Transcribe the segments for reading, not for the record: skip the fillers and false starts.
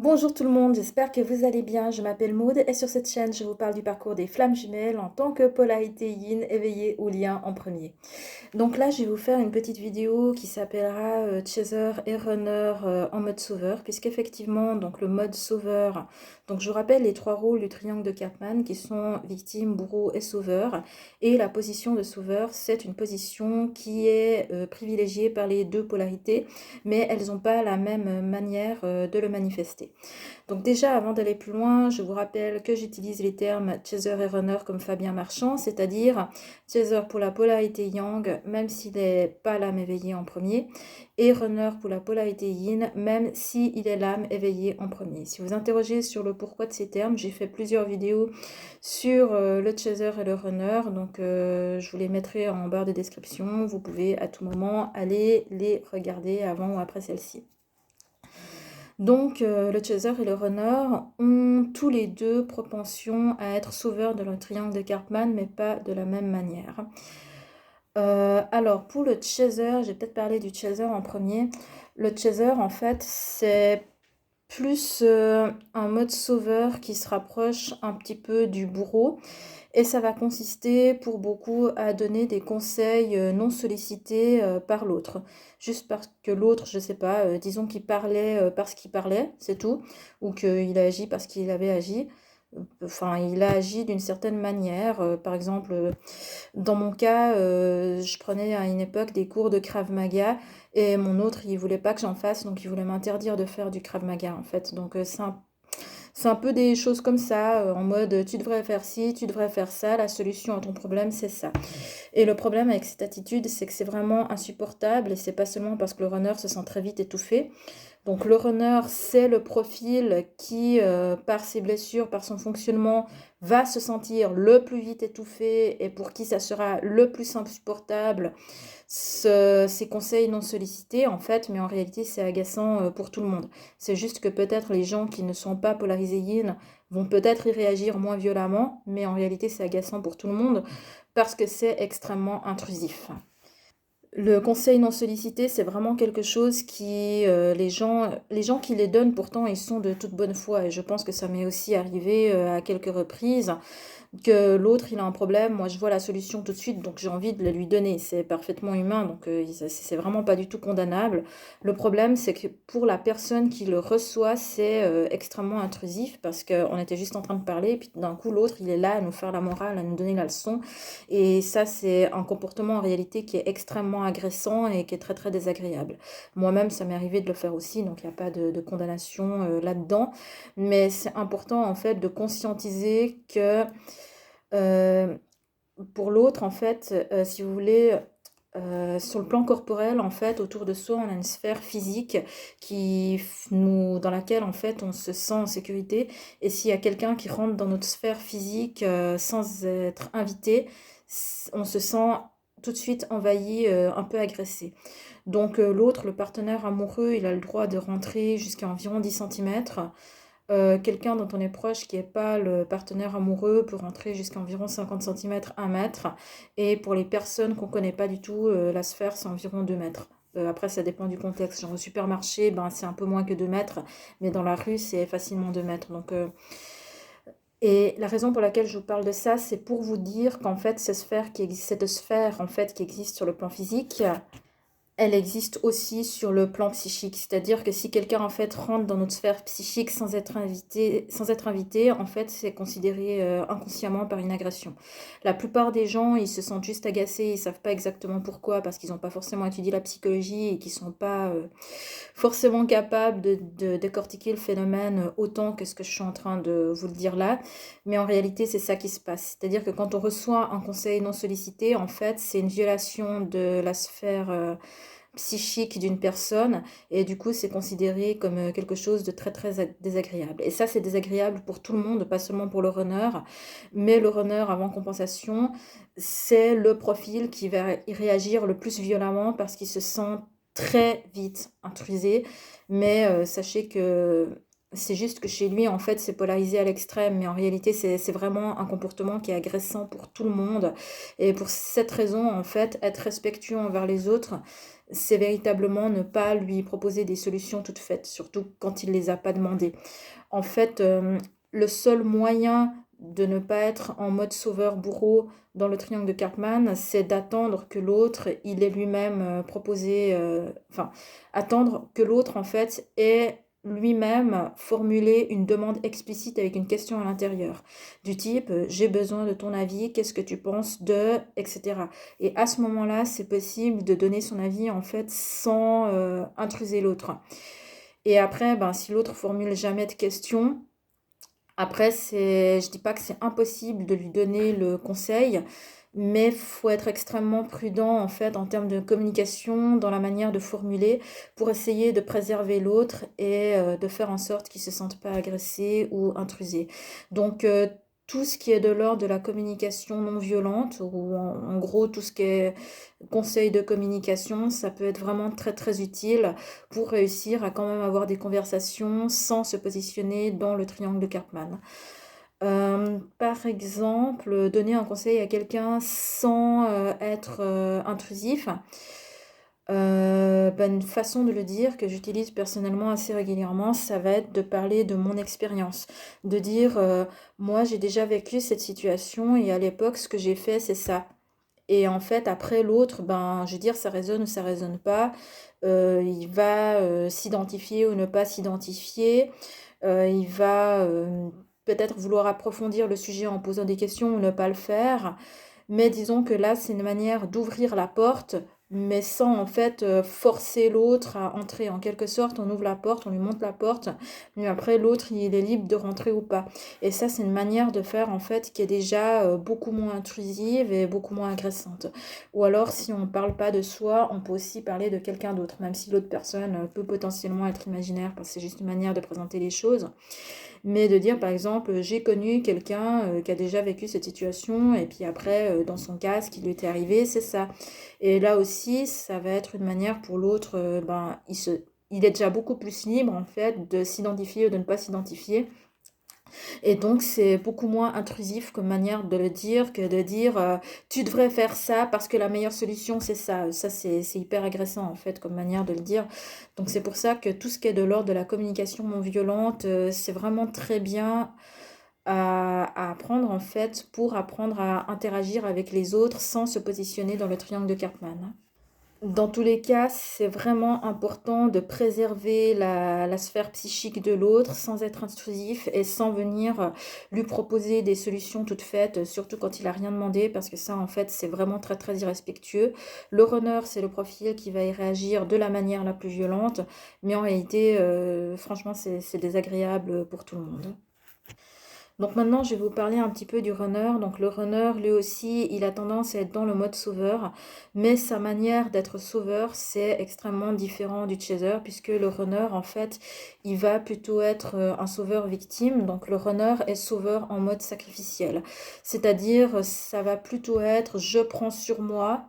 Bonjour tout le monde, j'espère que vous allez bien. Je m'appelle Maud et sur cette chaîne, je vous parle du parcours des flammes jumelles en tant que polarité yin éveillée ou lien en premier. Donc là, je vais vous faire une petite vidéo qui s'appellera Chaser et Runner en mode sauveur, puisqu'effectivement, donc le mode sauveur, donc je vous rappelle les trois rôles du triangle de Karpman qui sont victime, bourreau et sauveur. Et la position de sauveur, c'est une position qui est privilégiée par les deux polarités, mais elles n'ont pas la même manière de le manifester. Donc déjà, avant d'aller plus loin, je vous rappelle que j'utilise les termes chaser et runner comme Fabien Marchand, c'est-à-dire chaser pour la polarité yang, même s'il n'est pas l'âme éveillée en premier, et runner pour la polarité yin, même s'il est l'âme éveillée en premier. Si vous interrogez sur le pourquoi de ces termes, j'ai fait plusieurs vidéos sur le chaser et le runner, donc je vous les mettrai en barre de description. Vous pouvez à tout moment aller les regarder avant ou après celle-ci. Donc, le chaser et le runner ont tous les deux propension à être sauveurs de leur triangle de Karpman, mais pas de la même manière. Alors, pour le chaser, j'ai peut-être parlé du chaser en premier. Le chaser, en fait, c'est plus un mode sauveur qui se rapproche un petit peu du bourreau. Et ça va consister pour beaucoup à donner des conseils non sollicités par l'autre. Juste parce que l'autre, je sais pas, disons qu'il parlait parce qu'il parlait, c'est tout. Ou qu'il a agi parce qu'il avait agi. Enfin, il a agi d'une certaine manière. Par exemple, dans mon cas, je prenais à une époque des cours de Krav Maga. Et mon autre, il voulait pas que j'en fasse, donc il voulait m'interdire de faire du Krav Maga, en fait. Donc c'est un peu des choses comme ça, en mode tu devrais faire ci, tu devrais faire ça, la solution à ton problème c'est ça. Et le problème avec cette attitude, c'est que c'est vraiment insupportable et c'est pas seulement parce que le runner se sent très vite étouffé. Donc le runner, c'est le profil qui, par ses blessures, par son fonctionnement, va se sentir le plus vite étouffé et pour qui ça sera le plus insupportable ces conseils non sollicités, en fait, mais en réalité, c'est agaçant pour tout le monde. C'est juste que peut-être les gens qui ne sont pas polarisés yin vont peut-être y réagir moins violemment, mais en réalité, c'est agaçant pour tout le monde parce que c'est extrêmement intrusif. Le conseil non sollicité, c'est vraiment quelque chose qui, les gens qui les donnent, pourtant, ils sont de toute bonne foi. Et je pense que ça m'est aussi arrivé à quelques reprises que l'autre il a un problème, moi je vois la solution tout de suite, donc j'ai envie de la lui donner. C'est parfaitement humain, donc c'est vraiment pas du tout condamnable. Le problème, c'est que pour la personne qui le reçoit, c'est extrêmement intrusif parce qu'on était juste en train de parler, et puis d'un coup l'autre il est là à nous faire la morale, à nous donner la leçon. Et ça, c'est un comportement en réalité qui est extrêmement agressant et qui est très très désagréable. Moi-même, ça m'est arrivé de le faire aussi, donc il n'y a pas de condamnation là-dedans. Mais c'est important en fait de conscientiser que euh, pour l'autre, en fait, si vous voulez, sur le plan corporel, en fait, autour de soi, on a une sphère physique dans laquelle, en fait, on se sent en sécurité. Et s'il y a quelqu'un qui rentre dans notre sphère physique sans être invité, on se sent tout de suite envahi, un peu agressé. Donc l'autre, le partenaire amoureux, il a le droit de rentrer jusqu'à environ 10 centimètres. Quelqu'un dont on est proche qui n'est pas le partenaire amoureux peut rentrer jusqu'à environ 50 centimètres, 1 mètre. Et pour les personnes qu'on ne connaît pas du tout, la sphère, c'est environ 2 mètres. Après, ça dépend du contexte. Genre au supermarché, ben, c'est un peu moins que 2 mètres, mais dans la rue, c'est facilement 2 mètres. Donc, et la raison pour laquelle je vous parle de ça, c'est pour vous dire qu'en fait, cette sphère en fait, qui existe sur le plan physique, elle existe aussi sur le plan psychique. C'est-à-dire que si quelqu'un en fait rentre dans notre sphère psychique sans être invité, en fait, c'est considéré inconsciemment par une agression. La plupart des gens, ils se sentent juste agacés, ils savent pas exactement pourquoi, parce qu'ils n'ont pas forcément étudié la psychologie et qu'ils sont pas forcément capables de décortiquer le phénomène autant que ce que je suis en train de vous le dire là. Mais en réalité, c'est ça qui se passe. C'est-à-dire que quand on reçoit un conseil non sollicité, en fait, c'est une violation de la sphère psychique d'une personne et du coup c'est considéré comme quelque chose de très très désagréable. Et ça c'est désagréable pour tout le monde, pas seulement pour le runner, mais le runner avant compensation, c'est le profil qui va y réagir le plus violemment parce qu'il se sent très vite intrusé. Mais sachez que c'est juste que chez lui, en fait, c'est polarisé à l'extrême, mais en réalité, c'est vraiment un comportement qui est agressant pour tout le monde. Et pour cette raison, en fait, être respectueux envers les autres, c'est véritablement ne pas lui proposer des solutions toutes faites, surtout quand il ne les a pas demandées. En fait, le seul moyen de ne pas être en mode sauveur-bourreau dans le triangle de Karpman, c'est d'attendre que l'autre, il ait lui-même proposé, enfin, attendre que l'autre, en fait, ait lui-même formulé une demande explicite avec une question à l'intérieur, du type j'ai besoin de ton avis, qu'est-ce que tu penses de, etc. Et à ce moment-là, c'est possible de donner son avis, en fait, sans intruser l'autre. Et après, ben, si l'autre formule jamais de questions, après, je dis pas que c'est impossible de lui donner le conseil, mais faut être extrêmement prudent en fait en termes de communication, dans la manière de formuler, pour essayer de préserver l'autre et de faire en sorte qu'il se sente pas agressé ou intrusé. Donc tout ce qui est de l'ordre de la communication non violente, ou en gros tout ce qui est conseil de communication, ça peut être vraiment très très utile pour réussir à quand même avoir des conversations sans se positionner dans le triangle de Karpman. Par exemple, donner un conseil à quelqu'un sans être intrusif. Une façon de le dire que j'utilise personnellement assez régulièrement, ça va être de parler de mon expérience. De dire, moi j'ai déjà vécu cette situation et à l'époque ce que j'ai fait c'est ça. Et en fait, après l'autre, ben, je veux dire, ça résonne ou ça résonne pas. Il va s'identifier ou ne pas s'identifier. Il va peut-être vouloir approfondir le sujet en posant des questions ou ne pas le faire. Mais disons que là, c'est une manière d'ouvrir la porte, mais sans en fait forcer l'autre à entrer. En quelque sorte, on ouvre la porte, on lui montre la porte, mais après l'autre, il est libre de rentrer ou pas. Et ça, c'est une manière de faire en fait qui est déjà beaucoup moins intrusive et beaucoup moins agressante. Ou alors, si on ne parle pas de soi, on peut aussi parler de quelqu'un d'autre, même si l'autre personne peut potentiellement être imaginaire, parce que c'est juste une manière de présenter les choses. Mais de dire, par exemple, j'ai connu quelqu'un qui a déjà vécu cette situation, et puis après, dans son cas, ce qui lui était arrivé, c'est ça. Et là aussi, ça va être une manière pour l'autre, ben, il est déjà beaucoup plus libre, en fait, de s'identifier ou de ne pas s'identifier. Et donc, c'est beaucoup moins intrusif comme manière de le dire que de dire tu devrais faire ça parce que la meilleure solution, c'est ça. Ça, c'est hyper agressant, en fait, comme manière de le dire. Donc, c'est pour ça que tout ce qui est de l'ordre de la communication non violente, c'est vraiment très bien à apprendre, en fait, pour apprendre à interagir avec les autres sans se positionner dans le triangle de Karpman. Dans tous les cas, c'est vraiment important de préserver la sphère psychique de l'autre sans être intrusif et sans venir lui proposer des solutions toutes faites, surtout quand il a rien demandé, parce que ça, en fait, c'est vraiment très, très irrespectueux. Le runner, c'est le profil qui va y réagir de la manière la plus violente, mais en réalité, franchement, c'est désagréable pour tout le monde. Donc maintenant, je vais vous parler un petit peu du runner. Donc le runner, lui aussi, il a tendance à être dans le mode sauveur, mais sa manière d'être sauveur, c'est extrêmement différent du chaser, puisque le runner, en fait, il va plutôt être un sauveur victime. Donc le runner est sauveur en mode sacrificiel. C'est-à-dire, ça va plutôt être je prends sur moi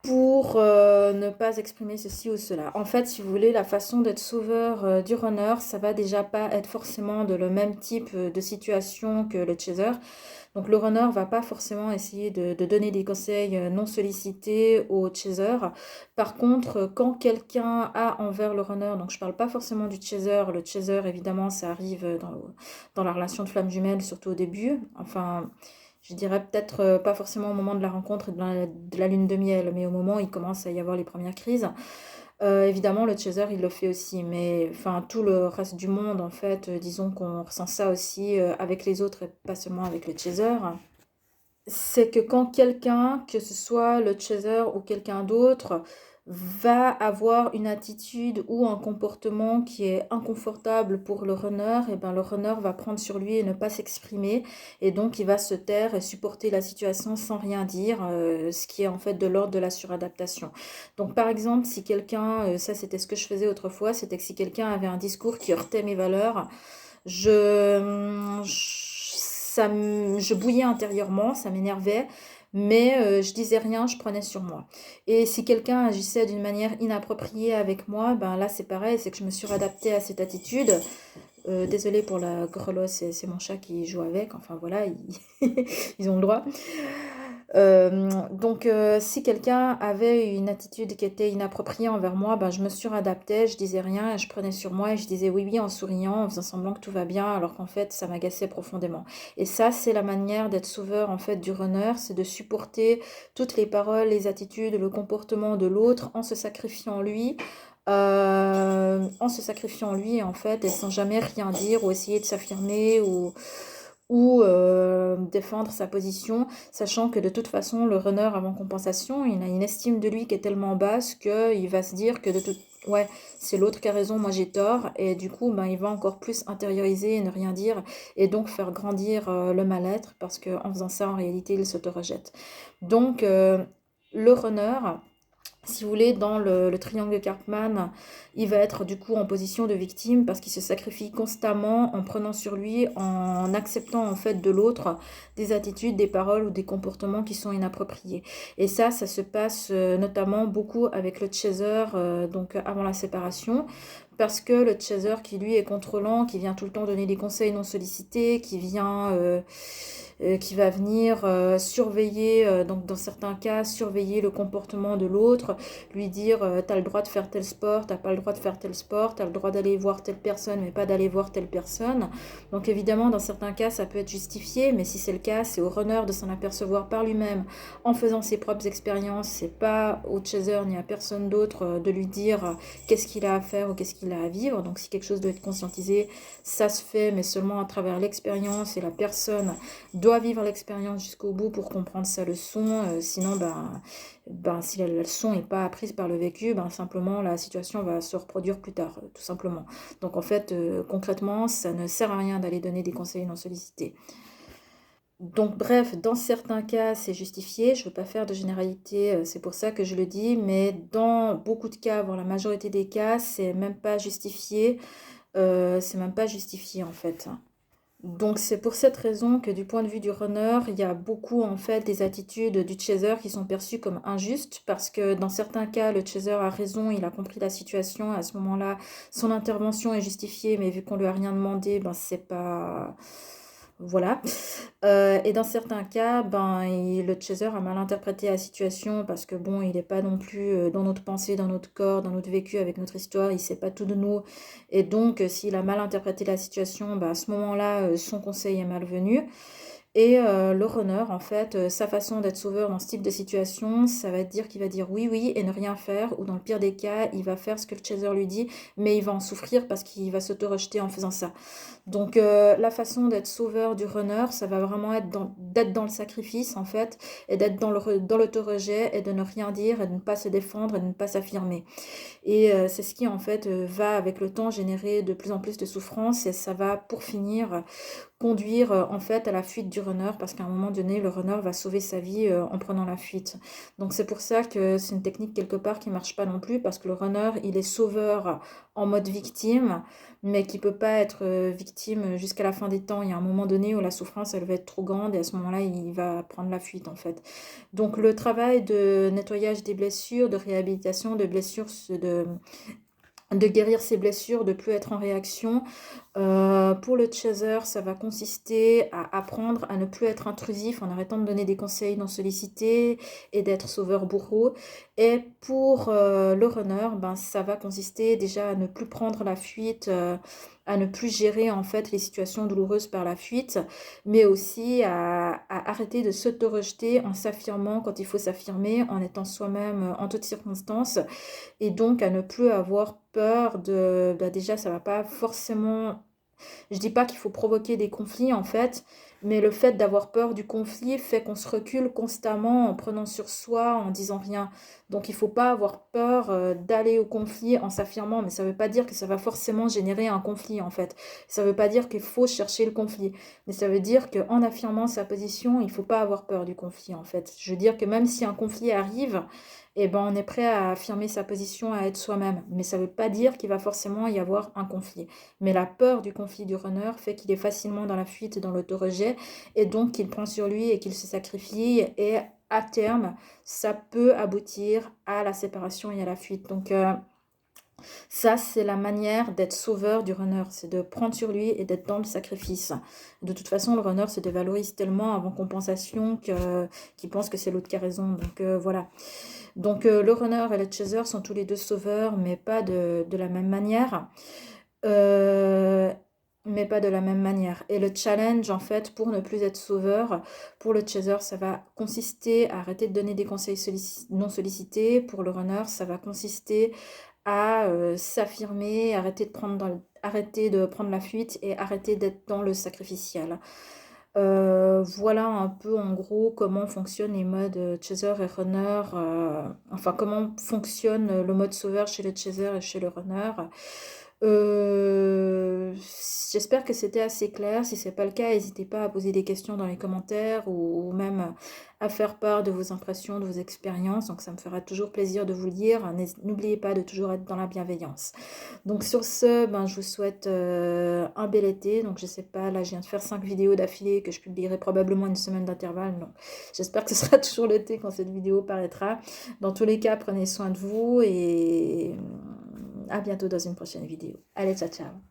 pour ne pas exprimer ceci ou cela. En fait, si vous voulez, la façon d'être sauveur du runner, ça va déjà pas être forcément de le même type de situation que le chaser. Donc le runner va pas forcément essayer de donner des conseils non sollicités au chaser. Par contre, quand quelqu'un a envers le runner, donc je parle pas forcément du chaser, le chaser évidemment ça arrive dans la relation de flamme jumelle, surtout au début. Enfin, je dirais peut-être pas forcément au moment de la rencontre et de la lune de miel, mais au moment où il commence à y avoir les premières crises. Évidemment, le chaser, il le fait aussi, mais enfin, tout le reste du monde, en fait, disons qu'on ressent ça aussi avec les autres et pas seulement avec le chaser. C'est que quand quelqu'un, que ce soit le chaser ou quelqu'un d'autre, va avoir une attitude ou un comportement qui est inconfortable pour le runner, et ben le runner va prendre sur lui et ne pas s'exprimer, et donc il va se taire et supporter la situation sans rien dire, ce qui est en fait de l'ordre de la suradaptation. Donc par exemple, si quelqu'un, ça c'était ce que je faisais autrefois, c'était que si quelqu'un avait un discours qui heurtait mes valeurs, je bouillais intérieurement, ça m'énervait, mais je disais rien, je prenais sur moi. Et si quelqu'un agissait d'une manière inappropriée avec moi, ben là c'est pareil, c'est que je me suis réadaptée à cette attitude. Désolée pour la grelotte, c'est mon chat qui joue avec, enfin voilà, ils ont le droit. Si quelqu'un avait une attitude qui était inappropriée envers moi, ben, je me suradaptais, je disais rien, et je prenais sur moi et je disais oui, oui en souriant, en faisant semblant que tout va bien, alors qu'en fait, ça m'agaçait profondément. Et ça, c'est la manière d'être sauveur en fait du runner, c'est de supporter toutes les paroles, les attitudes, le comportement de l'autre en se sacrifiant lui. En fait et sans jamais rien dire ou essayer de s'affirmer ou défendre sa position, sachant que de toute façon, le runner avant compensation, il a une estime de lui qui est tellement basse qu'il va se dire que ouais, c'est l'autre qui a raison, moi j'ai tort, et du coup, ben, il va encore plus intérioriser et ne rien dire, et donc faire grandir le mal-être, parce qu'en faisant ça, en réalité, il s'auto-rejette. Donc, le runner, si vous voulez, dans le triangle Karpman, il va être du coup en position de victime parce qu'il se sacrifie constamment en prenant sur lui, en acceptant en fait de l'autre des attitudes, des paroles ou des comportements qui sont inappropriés. Et ça se passe notamment beaucoup avec le chaser, donc avant la séparation, parce que le chaser qui lui est contrôlant, qui vient tout le temps donner des conseils non sollicités, qui va venir surveiller, donc dans certains cas, surveiller le comportement de l'autre, lui dire t'as le droit de faire tel sport, t'as pas le droit de faire tel sport, t'as le droit d'aller voir telle personne, mais pas d'aller voir telle personne. Donc évidemment, dans certains cas, ça peut être justifié, mais si c'est le cas, c'est au runner de s'en apercevoir par lui-même en faisant ses propres expériences. C'est pas au chaser ni à personne d'autre de lui dire qu'est-ce qu'il a à faire ou qu'est-ce qu'il a à vivre. Donc si quelque chose doit être conscientisé, ça se fait, mais seulement à travers l'expérience et la personne doit vivre l'expérience jusqu'au bout pour comprendre sa leçon. Sinon, si la leçon n'est pas apprise par le vécu, simplement la situation va se reproduire plus tard, tout simplement. Donc en fait, concrètement, ça ne sert à rien d'aller donner des conseils non sollicités. Donc bref, dans certains cas, c'est justifié. Je ne veux pas faire de généralité, c'est pour ça que je le dis. Mais dans beaucoup de cas, dans la majorité des cas, c'est même pas justifié. C'est même pas justifié en fait. Donc c'est pour cette raison que du point de vue du runner, il y a beaucoup en fait des attitudes du chaser qui sont perçues comme injustes parce que dans certains cas, le chaser a raison, il a compris la situation, à ce moment-là, son intervention est justifiée, mais vu qu'on lui a rien demandé, c'est pas... Voilà. Et dans certains cas, le chaser a mal interprété la situation parce que bon, il n'est pas non plus dans notre pensée, dans notre corps, dans notre vécu, avec notre histoire, il sait pas tout de nous. Et donc, s'il a mal interprété la situation, à ce moment-là, son conseil est malvenu. Et le runner, en fait, sa façon d'être sauveur dans ce type de situation, ça va être dire qu'il va dire oui, oui et ne rien faire, ou dans le pire des cas, il va faire ce que le chaser lui dit, mais il va en souffrir parce qu'il va s'auto-rejeter en faisant ça. Donc la façon d'être sauveur du runner, ça va vraiment être d'être dans le sacrifice, en fait, et d'être dans l'auto-rejet, et de ne rien dire, et de ne pas se défendre, et de ne pas s'affirmer. Et c'est ce qui, en fait, va avec le temps générer de plus en plus de souffrance, et ça va, pour finir, conduire en fait à la fuite du runner parce qu'à un moment donné le runner va sauver sa vie en prenant la fuite. Donc c'est pour ça que c'est une technique quelque part qui marche pas non plus parce que le runner il est sauveur en mode victime mais qui peut pas être victime jusqu'à la fin des temps. Il y a un moment donné où la souffrance elle va être trop grande et à ce moment-là il va prendre la fuite en fait. Donc le travail de nettoyage des blessures, de réhabilitation de blessures, de guérir ses blessures, de plus être en réaction. Pour le chaser, ça va consister à apprendre à ne plus être intrusif en arrêtant de donner des conseils non sollicités et d'être sauveur bourreau. Et pour le runner, ça va consister déjà à ne plus prendre la fuite, à ne plus gérer en fait les situations douloureuses par la fuite, mais aussi à arrêter de s'auto-rejeter en s'affirmant quand il faut s'affirmer, en étant soi-même en toutes circonstances et donc à ne plus avoir peur de... déjà, ça va pas forcément... Je dis pas qu'il faut provoquer des conflits en fait, mais le fait d'avoir peur du conflit fait qu'on se recule constamment en prenant sur soi, en disant rien. Donc il faut pas avoir peur d'aller au conflit en s'affirmant, mais ça veut pas dire que ça va forcément générer un conflit en fait. Ça veut pas dire qu'il faut chercher le conflit, mais ça veut dire qu'en affirmant sa position, il faut pas avoir peur du conflit en fait. Je veux dire que même si un conflit arrive, on est prêt à affirmer sa position, à être soi-même. Mais ça ne veut pas dire qu'il va forcément y avoir un conflit. Mais la peur du conflit du runner fait qu'il est facilement dans la fuite, dans l'auto-rejet, et donc qu'il prend sur lui et qu'il se sacrifie. Et à terme, ça peut aboutir à la séparation et à la fuite. Donc, Ça, c'est la manière d'être sauveur du runner, c'est de prendre sur lui et d'être dans le sacrifice. De toute façon, le runner se dévalorise tellement avant compensation qu'il pense que c'est l'autre qui a raison. Donc voilà. Donc le runner et le chaser sont tous les deux sauveurs, mais pas de la même manière. Euh, mais pas de la même manière. Et le challenge, en fait, pour ne plus être sauveur, pour le chaser, ça va consister à arrêter de donner des conseils non sollicités. Pour le runner, ça va consister à s'affirmer, arrêter de prendre la fuite et arrêter d'être dans le sacrificiel. Voilà un peu en gros comment fonctionnent les modes chaser et runner, enfin comment fonctionne le mode sauveur chez le chaser et chez le runner. Euh, J'espère que c'était assez clair. Si c'est pas le cas, n'hésitez pas à poser des questions dans les commentaires ou même à faire part de vos impressions, de vos expériences. Donc ça me fera toujours plaisir de vous lire. N'oubliez pas de toujours être dans la bienveillance. Donc sur ce, ben, je vous souhaite un bel été. Donc je sais pas, là je viens de faire 5 vidéos d'affilée que je publierai probablement une semaine d'intervalle. Donc j'espère que ce sera toujours l'été quand cette vidéo paraîtra. Dans tous les cas, prenez soin de vous et à bientôt dans une prochaine vidéo. Allez, ciao ciao.